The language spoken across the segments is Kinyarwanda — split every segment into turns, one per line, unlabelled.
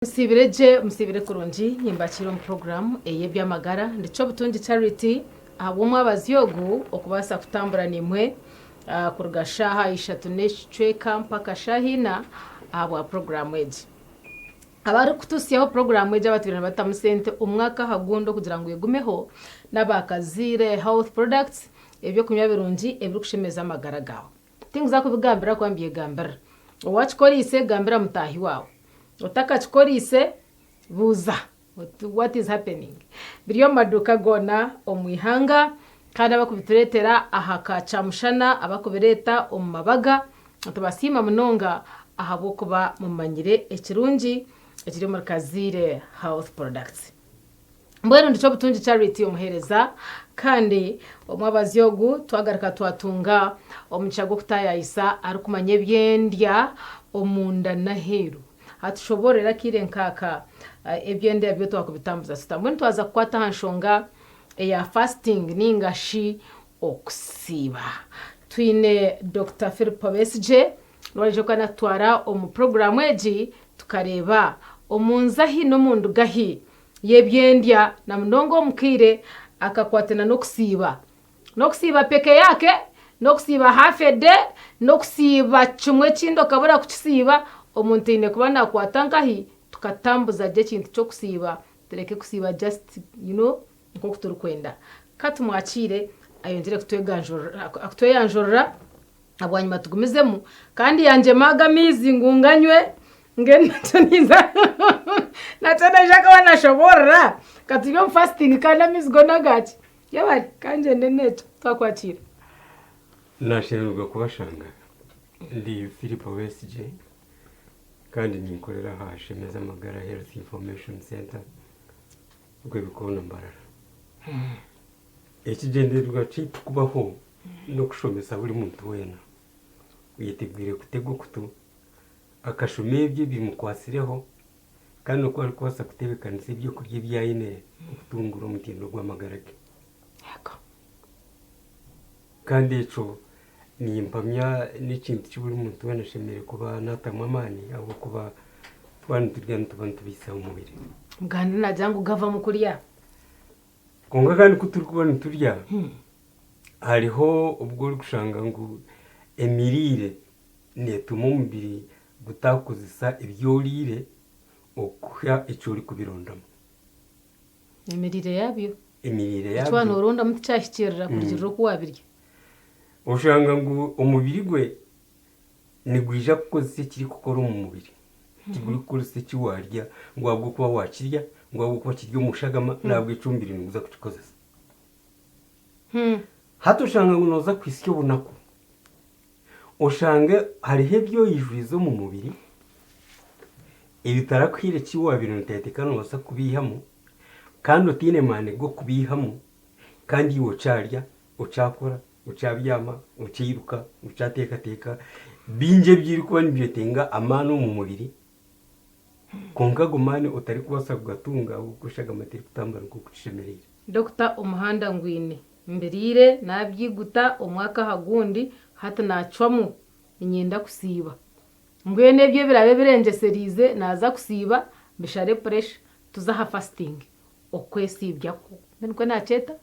musibire kurungi nyimbakiro mu program eyebyamagara ndicho butungi charity abumwe abazyogu okubasa kutambura nimwe kuruga shaha ishatu n'ecweka mpaka shahina abwa program eji abari kutusiyaho program eji abatubirana batamusente umwaka hagundo kugira ngo yegumeho n'abakazire health products ebyo kunywa birungi ebiri kushemeza amagara gawe tinguza kubigambira kwambiye gambira owachikorise gambira mutahi wawe utakachikorise buza what is happening biriyo maduka gona omwihanga kandi abakubituretera ahakacamushana abakubireta omumabaga tubasima munonga ahabo kuba mumanyire ekirungi ekiri mu kazire health products mbwenu ndicho butungi charity omuhereza kandi omwabazyogu twagarika twatunga omuchago kutayayisa ari kumanya ebyendya omunda naheru hatushoborera kire nkaka ebyende byo twakubitambuza sitamwe twaza kukwata hanshonga ya fasting ningashi okusiba twine Dr. Philip Besije nwaje kana twara omu program eji tukareba omunzahi no mundu gahi yebyendya na mndongo omukire akakwatena nokusiba peke yake nokusiba half a day nokusiba chumwe chindo kabura kuchisiba omuntu ine kuba nakwatankahi tukatambuza je kintu cyo kusiba tereke kusiba just nko kuturukwenda kati mwakire ayongere kutweyanjorora abwanyuma tugumizemu kandi yanje magamizi ngunganywe ngenatoniza natana jaka wanashobora kati yo fasting kandi amizgo nagachi yabari kanje neneto twakwakira
nasheruka kubashanga ndi Philip Besije kandi nikorera hashemeza amagara health information center ubwo mbarara ekigendererwa cyitwa kubaho no kushomesa buri muntu wena uyitegwire kutego kutu akashomebye bimukwasireho kandi uko ari kwasa kutebekanisa ibyo kurya byayine kutungura umutindo gw'amagara ge
yako
kandi eco nimpamya n'ikintu cy'uburi muntu wena shemere kuba natamamani abo kuba twanturya tubantu bisa umubiri
muganda najanga ugava mu kuriya
konga kandi kuturi kubona turya hariho ubwo uri gushanga ngo emirire netuma umubiri gutakuzisa ibyolire okuya icuri kubirondamo
emirire yabyo
cyane
uronda mutcyashikirira kurigiro kuwabirya
ushanga ngo umubiri gwe nigwija kukozese kiri gukora mu mubiri kiguri kukozese kiwarya ngo wabwo kuba wakirya ngo wabwo kuba kiryo mushagama nabwo icumbiri nuza kukikozesa hato ushanga ngo noza kwisyo bunako ushanga hariho ebyo yijurizo mu mubiri ibitarakwire kiwabiro ntetekano wasa kubihamo kandi utine mane go kubihamo kandi iwo carya ucakora ucabyama uciruka ucateka binje byiri kuba nibyetenga amano mu mubiri konga gumane utari kubasa kugatunga ukushaga amateri kutambara ko kucishemerera
Dr. Umuhanda ngwine mbirire nabyiguta umwaka hagundi hata nacwamu inyenda kusiba ngwene byo birabe birenje serize naza kusiba bishare pressure tuzaha fasting okwesibya ko niko naceta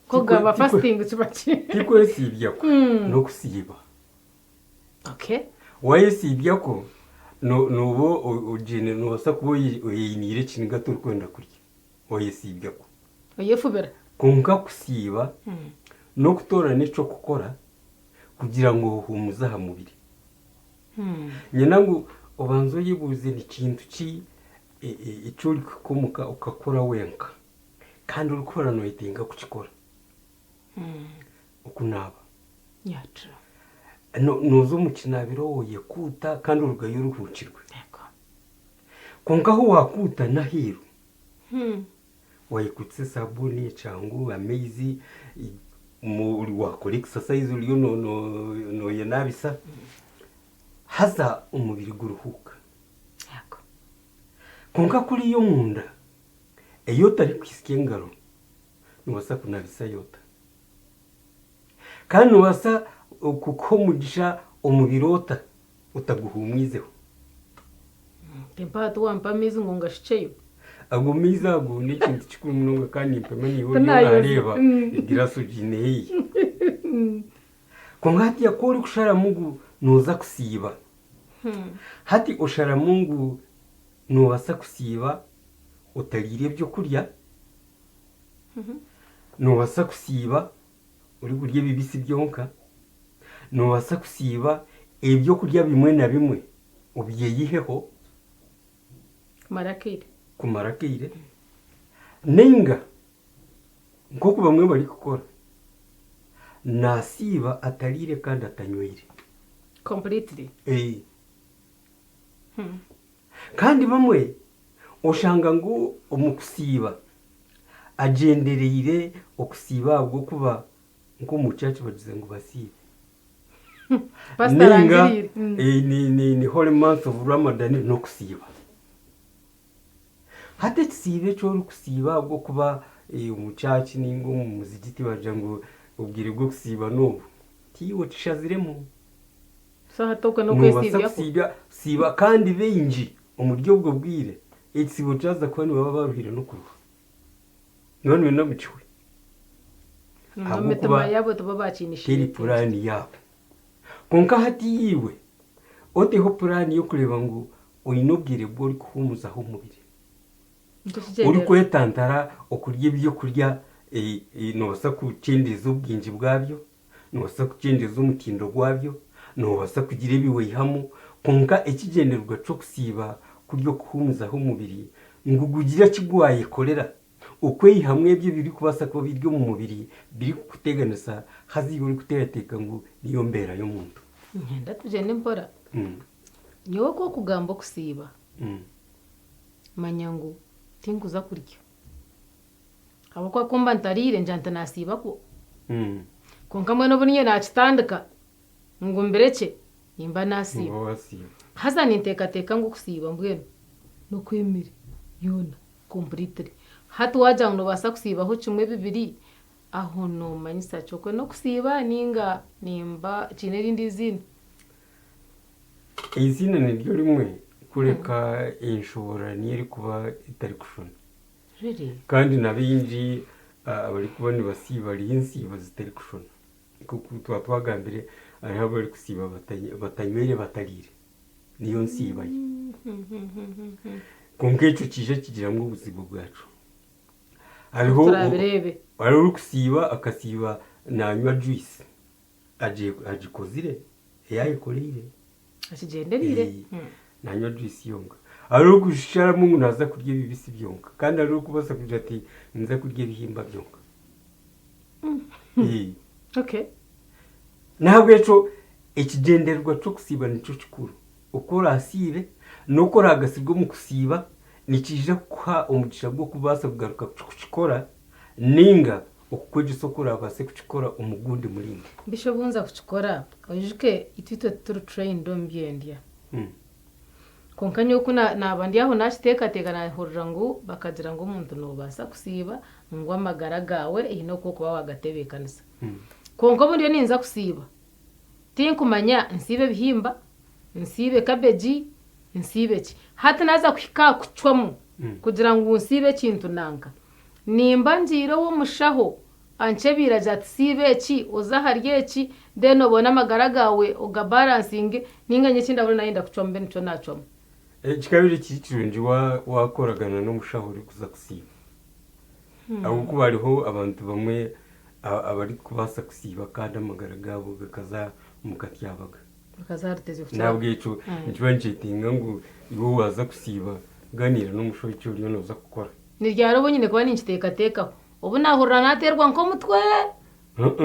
ko gaba fasting tubaki
kikwesibya ko no kusiba
okay
wayesibya ko no ujene no sakuye uyinire kinga turkwenda kurya wayesibya ko
oyefubera
konka kusiba no kutora nico kukora kugira ngo humuza mubiri nyina ngo ubanzo yibuze ni kintu ki icuri kumuka ukakora wenka kandi urukora no itenga kukikora ukunaba
yacu
nozo mukinabiro woye kuta kandi urugayo ruhukirwe konka ho wakuta nahiru wayikutse sabuni changu amezi muri wakora exercise uriyo no yenabisa haza umubiri guruhuka
yako
konka kuri yo munda eyo tari kwisike ngaro niwasa kunabisa yota kandi wasa kuko mugisha umubirota utaguhumwizeho
tempa tuwampa amezi ngo ngashiceyo
ago miza ago ni kintu kikuru munonga kandi mpema niho
Tunayoze.
areba igiraso gineye kongati yakori kushara Mungu noza kusiba hati ushara Mungu nobasa kusiba utarire byo kurya nobasa kusiba uri kurya bibisi byonka nobasa kusiba ibyo kurya bimwe na bimwe ubyeyiheho
marakire
kumarakire nenga nk'uko bamwe bari gukora nasiba atarire kandi atanywere
completely
kandi bamwe ushanga ngo umukusiba agendereire okusiba bwo kuba nko mu church bagize ngo basibe
pastor
nenga
angirire
ni holy month of Ramadan no kusiba hate kisibe cyo kusiba bwo kuba umucaci ningo mu muzigiti baje ngo ubwire bwo kusiba no tiwo tishaziremo
so hatoka no kwesiba
yako siba kandi benji umuryo bwo bwire ekibo cyaza kwani baba baruhira no kuruha none namuciwe
ametama yabo tuba bacinisha
kiri purani yabo konka hati yiwe oteho purani yo kureba ngo uyinobwire bwo uri kuhumuzaho umubiri uri kwetantara okurya ibyo kurya nobasa kucendeza ubwinji bwabyo nobasa kucendeza umutindo gwabyo nobasa kugira ibiwehamu konka ekigenderwa cyo kusiba kuryo kuhumuzaho umubiri ngo gugira kigwaye kolera ukweyi hamwe ibyo biri kubasa ko biryo mu mubiri biri kuteganisa hazi uri kuterateka ngo niyo mbera yo muntu
ngenda tugende mpora nyowe ko kugamba kusiba manyangu tinguza kurya abo kwa kumba ntarire njanta nasiba ko konka mwe no bunye nakitandika ngo mbereke nimba nasiba haza ninteka ngo kusiba mbwene no kwemere yona completely hatu waja ngo basa kusiba ho kimwe bibiri aho no manyisa chokwe no kusiba ninga nimba kinerindi zina
izina ni ryo rimwe kureka inshobora niyo kuba itari kushona kandi nabinji abari kubona basiba rinsiba zitari kushona kuko twagambire ari habo bari kusiba batanywere batarire niyo nsiba konkecho kije kigira ngo ubuzima bwacu ariho ari kusiba akasiba nanywa juice ajikozire yayikorire
akigenderire
nanywa juice yonga ari gushara Mungu naza kurya bibisi byonga kandi ari kubasa kugira ati nza kurya bihimba byonga
okay
ntabwo eco ikigenderwa cyo kusiba nico kikuru ukora asibe nukora agasibwo mu kusiba nikije kwa umugisha bwo kubasa kugaruka kuchikora ninga okukweje sokora abase kuchikora umugundi mulindi
bishobunza kuchikora ojuke itwitwe turu train dombyendia konkanye uko nabandi aho nashiteka na horra ngo bakagira ngo umuntu no basa kusiba ngo amagara gawe ino koko wagatebekanisa konko bundi ninza kusiba tinkumanya nsibe bihimba nsibe cabbage nsibe ki hata naza kwika kucwamu kugira ngo nsibe kintu nanga nimba njiro wo mushaho anchebira jatisibe ki ozaharye ki deno bona amagara gawe uga balancing ninganye kindabona yenda kucwambe nico nacwamo
kikabiri kicirunji wakoragana no mushaho uri kuza kusiba ahubwo bariho abantu bamwe abari kubasa kusiba kandi amagara gabo gakaza mukatyabaga
bakazaruteze kucyo
nabwo ico njibanjetinga ngo iwo waza kusiba ganira no mushaho icyo uriyo noza gukora
ni ryaro bonyine kuba ninchiteka ubu nahurura naterwa nko mutwe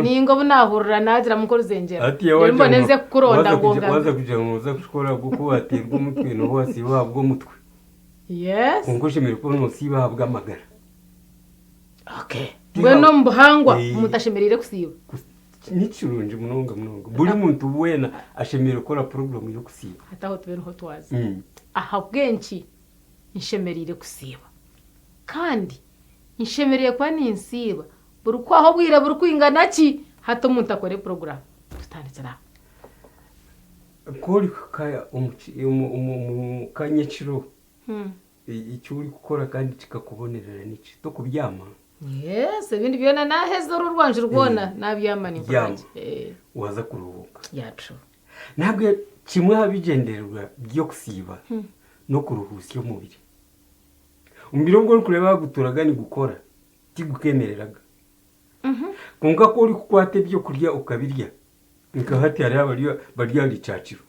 ningo bunahurura nagira mukuru zengera mboneze kuronda ngonga
waza kugira ngo uza gukora guko waterwa umutwe no wasi wabwo mutwe
yes
ungoshimira ko no siba habwa amagara
okay bueno mbuhangwa mutashemerire kusiba
nikirunje munonga buri muntu wena ashemere gukora program yo kusiba
hataho tubeno twazi aha bwenki inshemerire kusiba kandi inshemereye kwa ninsiba burukwa aho bwira burukwingana ki hato umuntu akore program tutanditse naho
kuri kaya umukanyekiro icyo uri gukora kandi kikakubonerera n'iki to kubyama
yes ibindi byona naheza urwanje rwona nabyama ni bwanjye
waza kuruhuka
yacu
ntabwo kimwe habigenderwa byo kusiba no kuruhusa umubiri umubiri ubwo uri kureba guturaga ni gukora tigukemereraga kunga ko uri kukwate byo kurya ukabirya nikahati hari barya ricaciro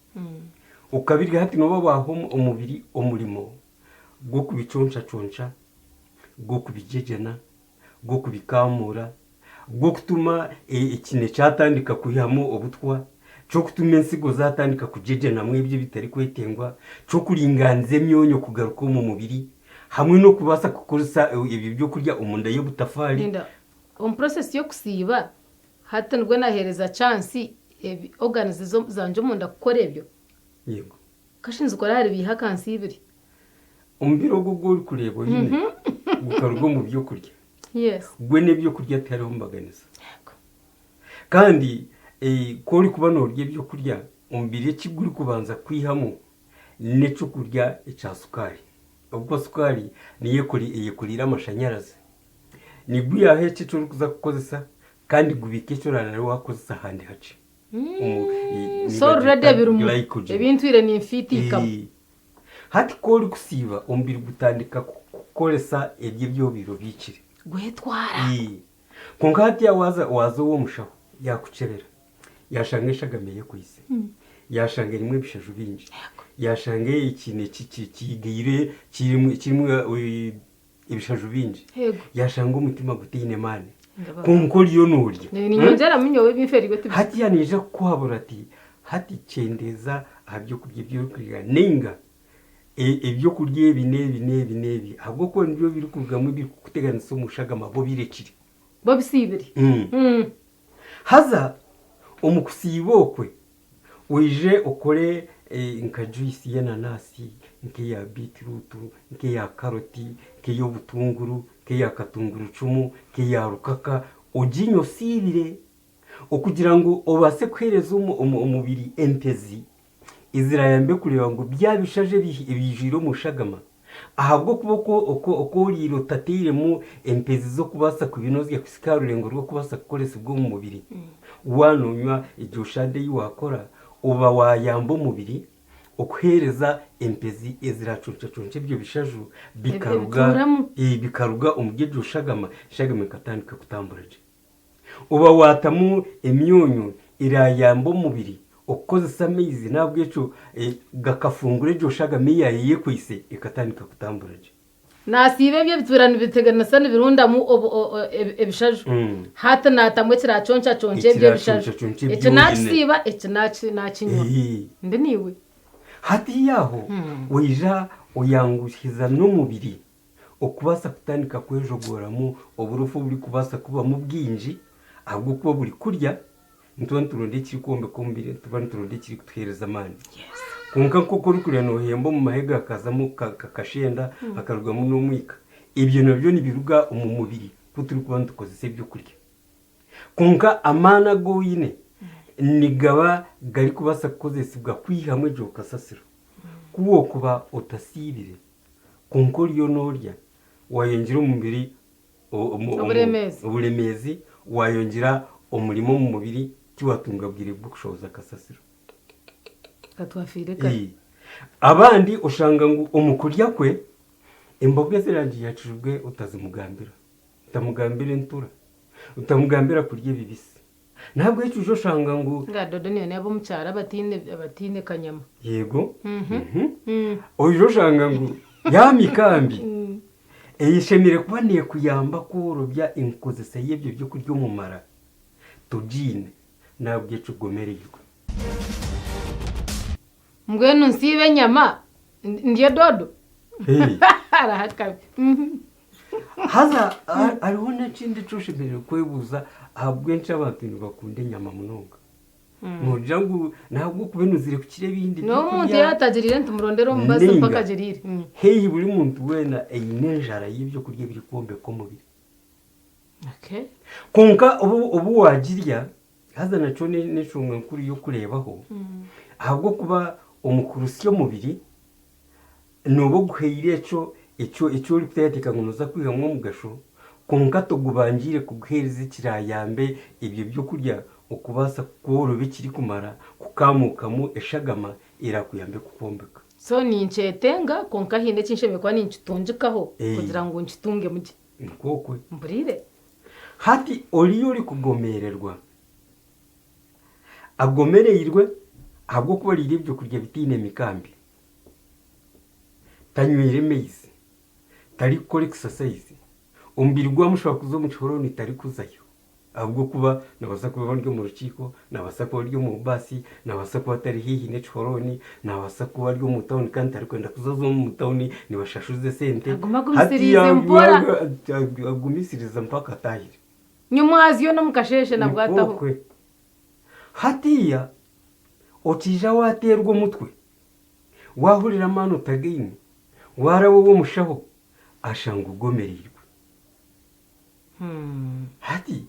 ukabirya hati no babaho umubiri umurimo gwo kubiconca gwo kubijejena gwo kubikamura gwo gutuma ikine cyatandika kuyamo obutwa cyo gutuma insigo zatandika kujejena mwebye bitari kwetengwa cyo kuringanze myonyo kugaruka mu mubiri hamwe no kubasa kukoresa ibi byo kurya umunda yo butafari
process yo kusiba hata nubwo nahereza chance organs zanje umunda gukora ibyo
yego
kashinze ukora hari biha kansibiri
umbiro gwo uri kureba nyine gukarugo mu byo kurya
yes
gwe nebyo kurya atariho mbaganiza kandi ko uri kuba norye byo kurya umbire kiguri kubanza kwihamo neco kurya icyasukari ubwo sukari niye kurira amashanyarazi nibwo yahece cyo kuza kukozesa kandi gubike cyo rana wakozesa handi haci
so already birumu ebintu ire ni mfitika
hati ko uri kusiba umbiri gutandika kukoresa ibyo biro bikire
gwetwara
konka hati waza wo mushaho yakucerera yashangeshagameye kwise yashange rimwe bishaju binji yashange ikine kigire kirimwe ibishaju binji yashanga umutima gutine mane konko riyo nurya
ni nyongera minyowe biferi gwe
hati yanije kuhabura ati hati cendeza abyo kurya byo kurya ninga ibyo kurya binebi ahubwo ko nibyo biri kugamwe biri kuteganisa umushagama bo birekire
bo bisibiri
haza umukusibokwe wije ukore nka juice y'inanasi ya beetroot ya karoti ya butunguru ya katunguru cumu ya rukaka ujinyo sibire okugira ngo obase kwereza umubiri entezi izirayambe kureba ngo byabishaje bijiro mushagama ahabwo kuboko uko riro tatiremo empezi zo kubasa kubinozya kusikarure ngo rwo kubasa gukoresa bwo mu mubiri wanonywa ijoshade yiwakora uba wayamba umubiri okuhereza empezi eziracunce byo bishaju bikaruga umugeje ushagama katandika kutamburaje uba watamu emyonyo irayamba umubiri okozesa amezi nabwo eco gakafungure joshagame yayiye kwise ikatandika kutamburaje
nasibe byo biturana bitegana sana birunda mu ebishaju hata natamwe kiraconca byo bishaju eco naciba eco nacinywa ndeniwe hati yaho wija uyangushiza n'umubiri okubasa kutandika kwejogoramo oburufu buri kubasa kuba mu bwinji ahubwo kuba buri kurya nturonde kiri kombe kombire turonde kiri kutuhereza amani kunka koko uri kurya no hembo mu mahega akazamo kakashenda akarugamo n'umwika ibyo nabyo nibiruga umubiri kuturi kuba dukoze byo kurya kunka amana goyine nigaba gari kubasa kukozesibwa kwihamwe jo kasasiro kuwo kuba utasibire kunko ryo norya wayongira umubiri uburemezi wayongira umurimo mu mubiri kiwatungabwire bw'ukushoza kasasiro katwafire kare
abandi ushanga ngo umukurya kwe imboga zirangiye yacujwe utazimugambira utamugambira ntura utamugambira kurya bibisi ntabwo yicuje ushanga ngo
ngadodo niyo nabo mucyara abatine kanyama
yego ojo ushanga ngo yamikambi eyishemire kubaniye kuyamba korobya inkozesa yebyo byo kurya umumara tujine nabwo yecugomererwa
mbwenu nsibe nyama ndiye dodo arahakabi
haza ariho n'ikindi cushimire kwebuza ahabwenshi abantu bakunda inyama munoga nujya ngo ntabwo kubenuzire ku kire bindi
no umuntu yatagirire ntumurondero mubaze mpaka gerire
heyi buri muntu wena eyinejara y'ibyo kurya biri kombe ko mubiri konka ubu wagirya haza naco n'icunga nkuru yo kurebaho ahubwo kuba umukurusi yo mubiri nubo guheire eco uri kutayateeka ngu noza kwihamu omugasho konka togubangiire kuguhereza ekirayambe ebyo byokurya okubaasa kworoba ekiri kumara kukamukamu eshagama erakuyambe kukwombeka.
So nincetenga konka hiine ekinshemeye kuba ninkitungikaho kugira ngu nkitunge mugi
nkokwe
mpurire.
hati oriyo ori kugomererwa agomereirwe ahabw'okuba ariire ebyokurya bitiine mikambi, tanywire maizi, tari kukora exercise, omubiri gwamu ushobora kuza omu kihoroni tari kuzayo ahabw'okuba nabaasa kuba bari omu rukiiko, nabaasa kuba bari omu baasi, nabaasa kuba tari haihi n'ekihoroni, nabaasa kuba ari omu tawuni kandi tarikwenda kuza omu tawuni nibashashuza sente.
Agumisirize mpora
agumisiriza mpaka atahire
nyumwaziyo n'omukasheshe nabwataho.
Nikokwe. Hatiya okija waterwa omutwe wahurira amaani otagaine waraba ow'omushaho ashanga ugomereirwe. Hati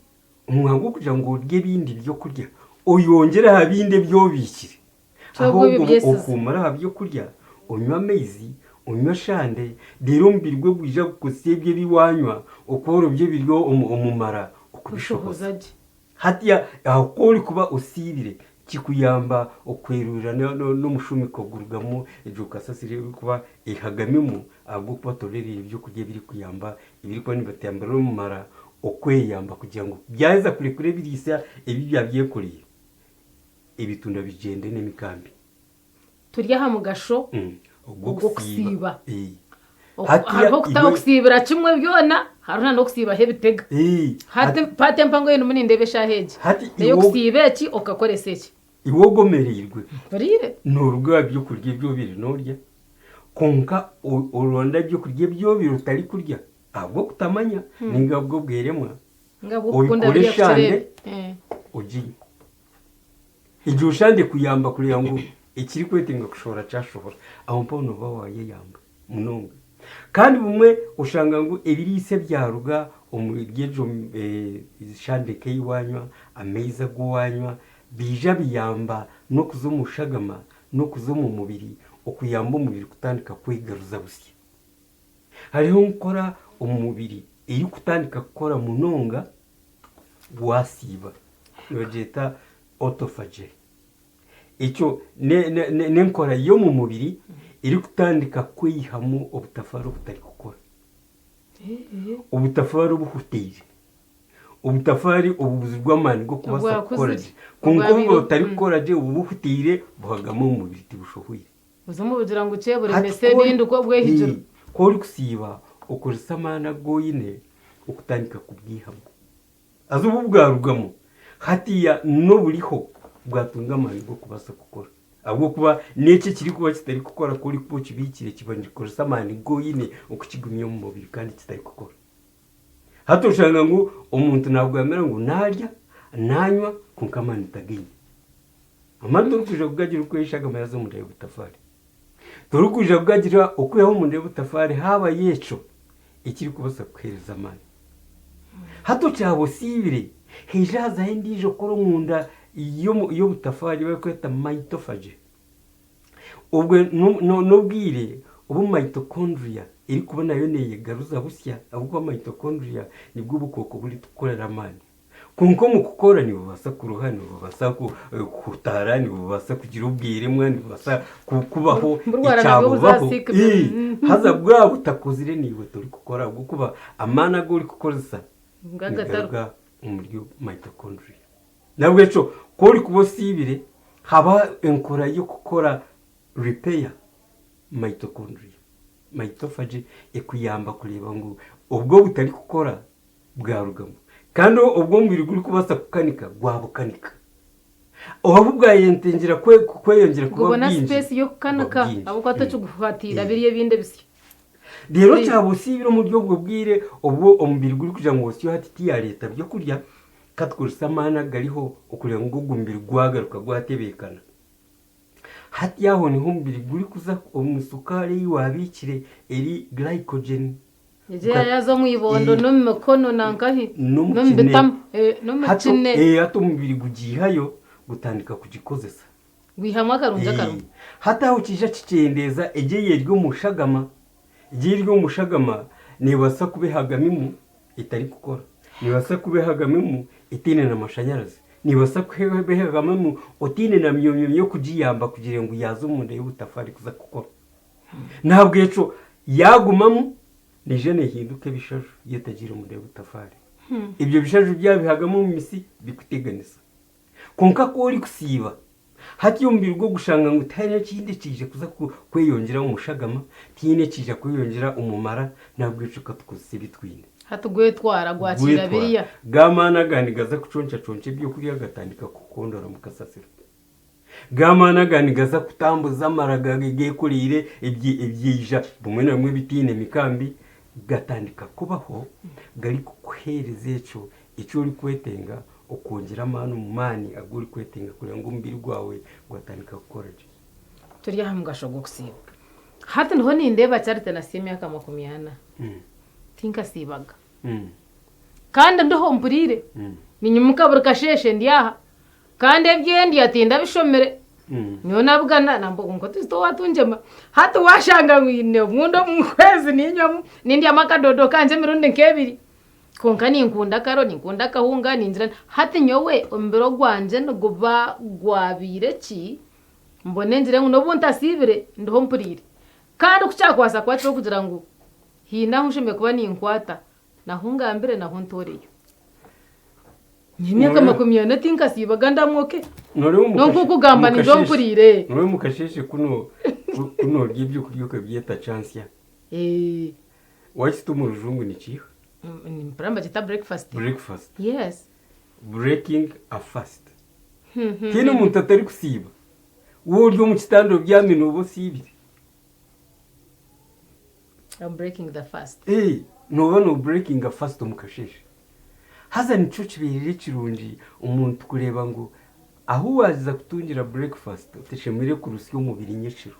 omuhango gw'okugira ngu orye ebindi byokurya oyongere aha bindi ebyobikire ahubwo okumara aha byokurya onywa amaizi onywa shande rero omubiri gwe gwija gukozesa ebyo ebiwanywa okworobya ebiryo omumara okubishoboza. Hatiya aho kori kuba osiibire kikuyamba okwerura n'omushumiko gurugamu egyo kasasire kuba ehagamemu ahabw'okuba torerire ebyokurya ebiri kuyamba ebiri kuba nibatambira omumara okweyamba kugira ngu byaheza kurekura ebiriisa ebi byabyekoreye ebitunda bigyende n'emikambi.
Turi aha mugasho ogw'okusiiba.
Hariho
okusiibira kimwe byona hariho n'okusiibaho ebitega. Pati empango yenu munindeba eshaaha egi eyo kusiiba eki okakoresa eki
iwe ogomereirwe
burire
noruga ebyokurya ebyobire norya konka oronda ebyokurya ebyobire otari kurya ahabw'okutamanya ninga bwo bweremwa obikore shande ogiye igihe ushande kuyamba kureba ngu ekiri kwetenga kushobora kyashobora aho mpaho noba wayeyamba munonga. Kandi bumwe ushanga ngu ebiriise byaruga omuryejo shande keiwanywa amaizi ag'owanywa bija biyamba n'okuza omu shagama n'okuza omu mubiri okuyamba omubiri kutandika kwegaruza busya. Hariho nkora omu mubiri eri kutandika kukora munonga wasiiba nibagyeta autophagy. Ekyo n'enkora y'omu mubiri eri kutandika kwihamu obutafaari obutari kukora, obutafaari obuhuteire, obutafaari obubuzi bw'amaani g'okubaasa kukora gye konka obu butari kukora gye obu buhuteire buhagamu omu mubiri tibushoboire
buzimu bugira ngu kyeburemese ebindi uko bwehijura.
Kori kusiiba okozesa amaani agoine okutandika kubwihamu aza obu bwarugamu hatiya n'oburiho bwatunga amaani g'okubaasa kukora ahabw'okuba n'eki kiri kuba kitari kukora kori kuba okibiikire kiba nikikozesa amaani goine okukigumya omu mubiri kandi kitari kukora. Hati oshanga ngu omuntu nagambira ngu narya nanywa konka amaani tagaine. Amaani torikuija kugagira okweshagama yaza omunda y'obutafaari, torikuija kugagira okwihaho omunda y'obutafaari habayo ekyo ekiri kubaasa kukuheereza amaani. Hati okyaba osiibire heija hazaho endiijo kora omunda y'obutafaari barikweta mitophagy. Obwo n'obwire obu mitochondria eri kuba nayo neyegaruza busya ahabw'okuba mitochondria nibwo obukooko buri tukukorera amaani konka omu kukora nibubaasa kuruha nibubaasa kutaara nibubaasa kugira obwiremwa nibubaasa kubaho ekyabubaho haza bwaba butakozire niiwe tori kukora ahabw'okuba amaani agu ori kukozesa nigaruga omuri mitochondria. Nabwekyo kori kuba osiibire haba enkora y'okukora repair mitochondria. Mitophagy ekuyamba kureba ngu obwo butari kukora bwarugamu kandi obwo omubiri guri kubaasa kukanika gwabukanika obu bwayentengera kweyongera kuba bwingi
gubona space yo kukanika ahabw'okuba atakiguhatira biri ebindi bisya.
Rero kyaba osiibire omuri obwo bwire obwo omubiri guri kugira ngu osyo hati tiyareeta byokurya katukozesa amaani agariho okureba ngu ogwo omubiri gwagaruka gwatebeekana. Hati aho niho omubiri guri kuza omu sukaari ei wabiikire eri glycogen
yaza omu ibondo n'omu mikono nankahi
n'omu
bitamu n'omu kine.
hati omubiri gugiihayo gutandika kugikozesa
wihamwa karunja karunja
hata ukija kikendeza egiye ry'umushagama nibasa kubihagamimu itari gukora nibasa kubihagamimu itine n'amashanyarazi nibasa kubihagamimu utine na myomyo yo kujiyamba kugira ngo yaze umuntu y'ubutafari kuza gukora ntabwo eco yagumamo nije nehinduke bishaju yetagira umuntu y'ubutafari ibyo bishaju byabihagamo mu misi bikuteganisa konka ko uri kusiba hati yombirwa gushanga ngo utari kindi kije kuza kweyongera umushagama tine kije kweyongera umumara nabwo icuka tukusi bitwine
hatugwe twara gwakira biriya
gamana ganigaza kuconca byo kuri agatandika kukondora mukasasira gamana ganigaza kutambuza amaraga gekurire ibyija bumwe na bumwe bitine mikambi gatandika kubaho gari kuhereza ico uri kwetenga ukongera amano mumani aguri kwetenga kugira ngo umbiri gwawe gwatandika gukora
turi hamwe gashogo kusiba hati niho nindeba cyarite na imyaka 20 tinka sibaga kandi ndiho mburire ni nyumuka burikasheshe ndiyaha kandi ebyendi yatinda bishomere niyo nabugana nambo ngo tuzo watunjema hati washanga ngwine mundo mukwezi ninyamu nindi amakadodo kanje mirundi nkebiri konka ninkunda karo ninkunda kahunga ninjira hati nyowe ombero gwanje nguba gwabire ki mbone njire ngo nobunta sibire ndiho mpurire kandi kucakwasa kwacho kugira ngo hina hushime kuba ninkwata nahunga mbere naho ntoreyo nyimyaka 20 tinka sibaga ndamwoke no kugamba nizo mpurire
nore mukasheshe kuno ryibyo kuryoka byeta chance ya wachitu rujungu ni chiho
ni mpramba jita breakfast yes
breaking a fast kino umuntu atari kusiba wo ryo mu kitando byamino bo sibire
I'm breaking the fast
no breaking a fast mukasheshe haza nico kibirire kirungi umuntu kureba ngo aho waziza kutungira breakfast uteshemire ku rusyo umubiri nyeciro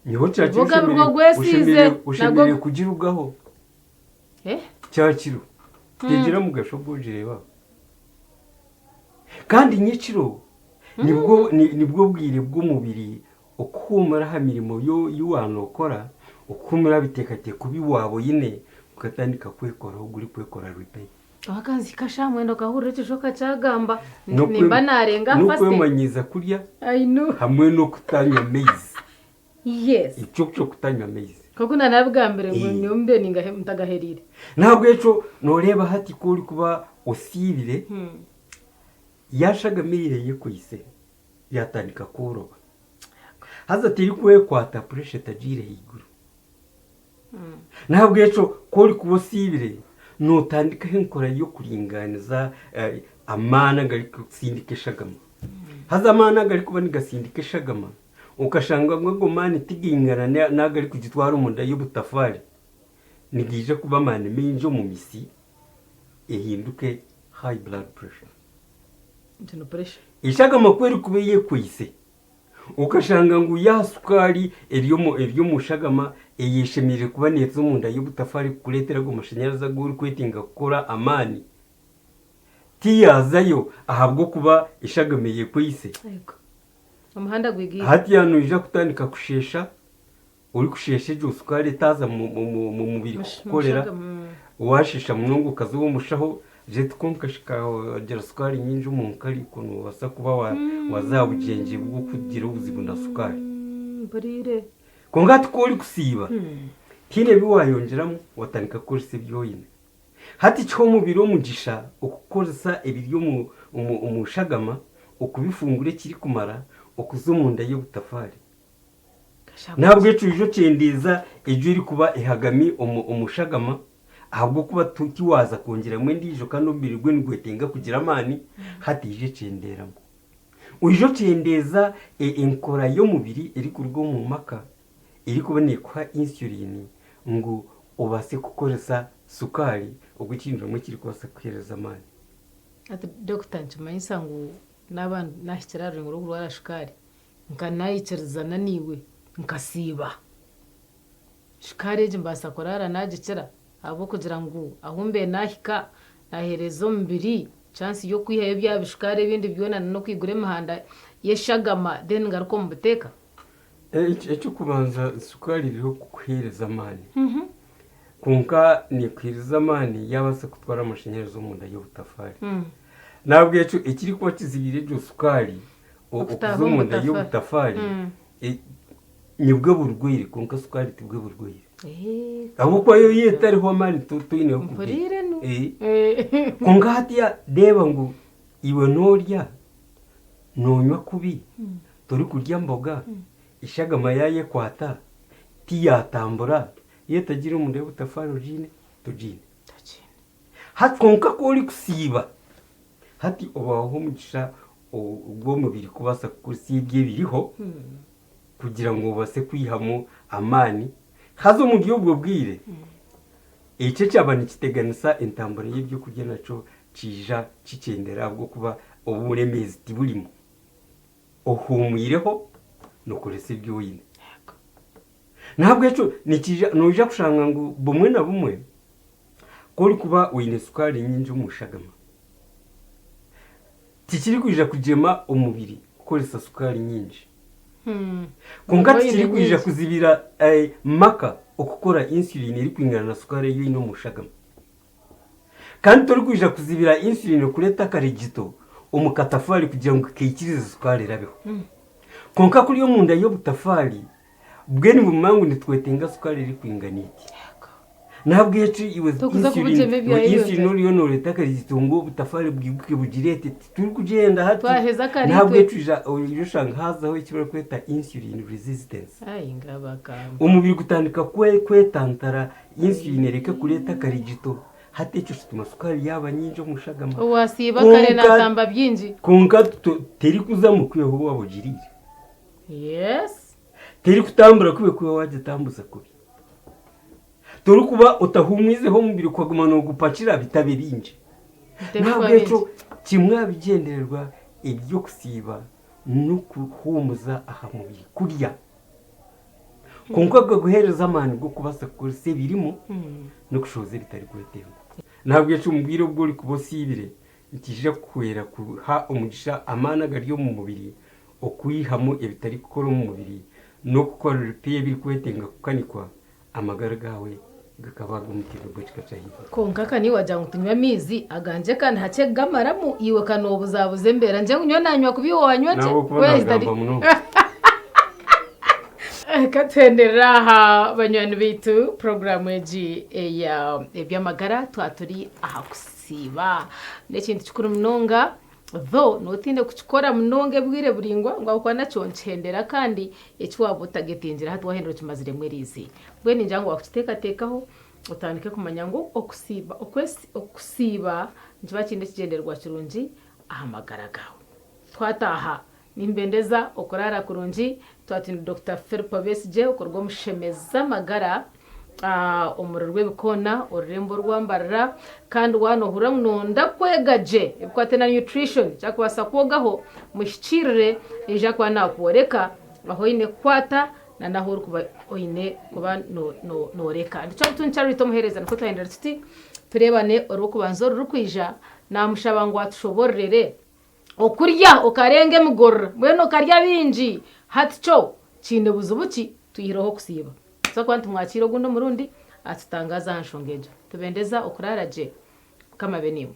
niho cyakishimire ushimire kugira ugaho cyakiro tegera mu gashobo jireba kandi nyeciro nibwo bwire bw'umubiri ukumara hamirimo y'uwanokora ukumara bitekate kubi wabo yine ukatandika kwekora uguri kwekora repair
akazi kashamwe ndo kahurire cishoka cyagamba nimba narenga fast
no kwemanyiza kurya
I know
hamwe no kutanywa maize
yes
icyo kutanywa maize
koko nanabwa mbere ngo nyumbe ningahe mutagaherire
ntabwo eco noreba hati ko uri kuba osibire yashaga mireye kwise yatandika kuroba haza tiri kwekwata pressure tajire higuru ntabwo eco ko uri kuba osibire notandika henkora yo kuringaniza amana gari kusindike shagama haza amana gari kuba nigasindike shagama ukashanga ngo mani tigingana nagari kugitwara umunda y'ubutafari nigije kuba mane minjo mu misi ehinduke high blood pressure
ntino pressure
ishagama kweri kubeye kwise ukashanga ngo ya sukari eryo mu shagama eyeshemire kuba neza umunda y'ubutafari kuretera go mashanyaraza guri kwetinga gukora amani tiyazayo ahabwo kuba ishagameye kwise
yego umuhanda gwigiye
hati yano ija kutandika kushesha uri kusheshe jo sukari taza mu mubiri kukorera washisha munungu kazo mushaho je tukonkashika agera sukari nyinji mu kari kuno basa kuba wazabugenje bwo kugira ubuzima na sukari
burire
kongati ko uri kusiba tine biwayongeramo watandika kurse byoyine hati cyo mubiri umugisha ukukoresa ibiryo umushagama ukubifungure kiri kumara ukuzumunda y'ubutafari ntabwo ejo cendeza ejo iri kuba ihagami umushagama ahubwo kuba tutiwaza kongera mwe ndijo kandi umbirigwe ngwetenga kugira amani hatije cenderamo ujo cendeza inkora yo mubiri iri kurwo mu maka iri kubonekwa insulin ngo ubase kukoresa sukari ugukinjira mu kiri kwasa kwereza amani
ati Dr. Nchimayisa ngo n'abantu nashikiraro ngo ruguru sukari nkanayicerizana niwe nkasiba sukari je mbasa korara najikira abo kugira ngo ahumbe nahika naherezo mbiri chance yo kwihaye bya bishukari bindi byona no kwigure mahanda yeshagama then ngaruko mu buteka
icyo kubanza isukari iriho kuhereza amani kunka ni kwiriza amani yabase kutwara amashanyarazi mu nda y'ubutafari nabwo ikiri kuba kizibire iryo sukari okuza mu nda y'ubutafari nibwo burwire kunka sukari tibwo burwire ahubwo yo yetariho amani tuyine yo
mpurire no
kunka hatiya reba ngo iwe norya nonywa kubi turi kurya mboga ishagama yaye kwata tiyatambura yetagira umuntu y'ubutafari ujine tujine hatwonka ko uri kusiba hati obaho umugisha ubwo mubiri kubasa kusibye biriho kugira ngo base kwihamo amani hazo mu gihugu bwire icyo cyabana kiteganisa intambara y'ibyo kurya naco cija kicendera bwo kuba uburemezi tiburimo ohumuyireho no kurese ibyo wine ntabwo ejo nikija noja kushanga ngo bumwe na bumwe kuri kuba wine sukari nyinji umushagama tikiri kuja kujema umubiri gukoresa sukari nyinji kunka tikiri kuja kuzibira maka okukora insulin iri kwingana na sukari yo ino mushagama kandi tori kuja kuzibira insulin kureta karigito umukatafari kugira ngo kikirize sukari rabeho konka kuri yo munda yo butafari bweni mu mangu nitwetenga sukari iri kwinganiki nabwo yacu iwe insulin uriyo noreta karigitungo butafari bwiguke bugirete turi kugenda hati nabwo yacu ushanga hazaho ikibara kweta insulin resistance umubiri gutandika kwetantara insulin reka kureta karigito hati icyo kituma sukari yaba nyinjo mushagama
wasiba kare natamba byinji
konka teri kuza mu kweho wabugirire
yes
teri kutambura kuba waje tambuza kubi turi kuba utahumwizeho mubiri kwaguma no gupakira bitabirinje ntabwo ejo kimwe bigendererwa ibyo kusiba no kuhumuza aha mubiri kurya konka guhereza amani bwo kubasa kurse birimo no kushoze bitari kwetemba ntabwo ejo mubiri ubwo uri kubosibire ikije kwera kuha umugisha amana garyo mu mubiri okuyihamo ibitari gukora mu mubiri no gukora repair biri kwetenga kukanikwa amagara gawe gakabaga umutiro bw'ikacahira
konka kani wajya ngutunywa mizi aganje kandi hace gamaramu iwe kanobuzabuze mbera nje nyo nanywa kubiwanywa je
wezi
katendera ha banywana bitu programu eji ya ebyamagara twaturi aha kusiba n'ikindi cyukuru munonga though notinde kuchikora munonge bwire buringwa ngo akwana cyongendera kandi ecyo wabutagetinjira hatu wahindura kimazire mwerizi bweni njango wakuteka tekaho utandike kumanya ngo okusiba njiba kinde kigenderwa kirungi ahamagara gawe twataha nimbendeza okorara kurungi twatinde Dr. Philip Besije ukorwa mushemeza magara umuriro w'ibikona ururembo rwambarara kandi wanohura mnonda kwegaje ibikwate na nutrition cyakubasa kogaho mushikirire eja kwa nakuoreka aho ine kwata na naho kuba oine kuba noreka ndicho tunchari tomuhereza niko twahindira tuti turebane urukubanzo rukwija namushaba ngo atushoborere okurya ukarenge mugorra mweno karya binji hatcho kinde buzubuki tuyiroho kusiba so kwantu mwakiro gundo murundi atutangaza hanshongejo tubendeza okuraraje kama benimwe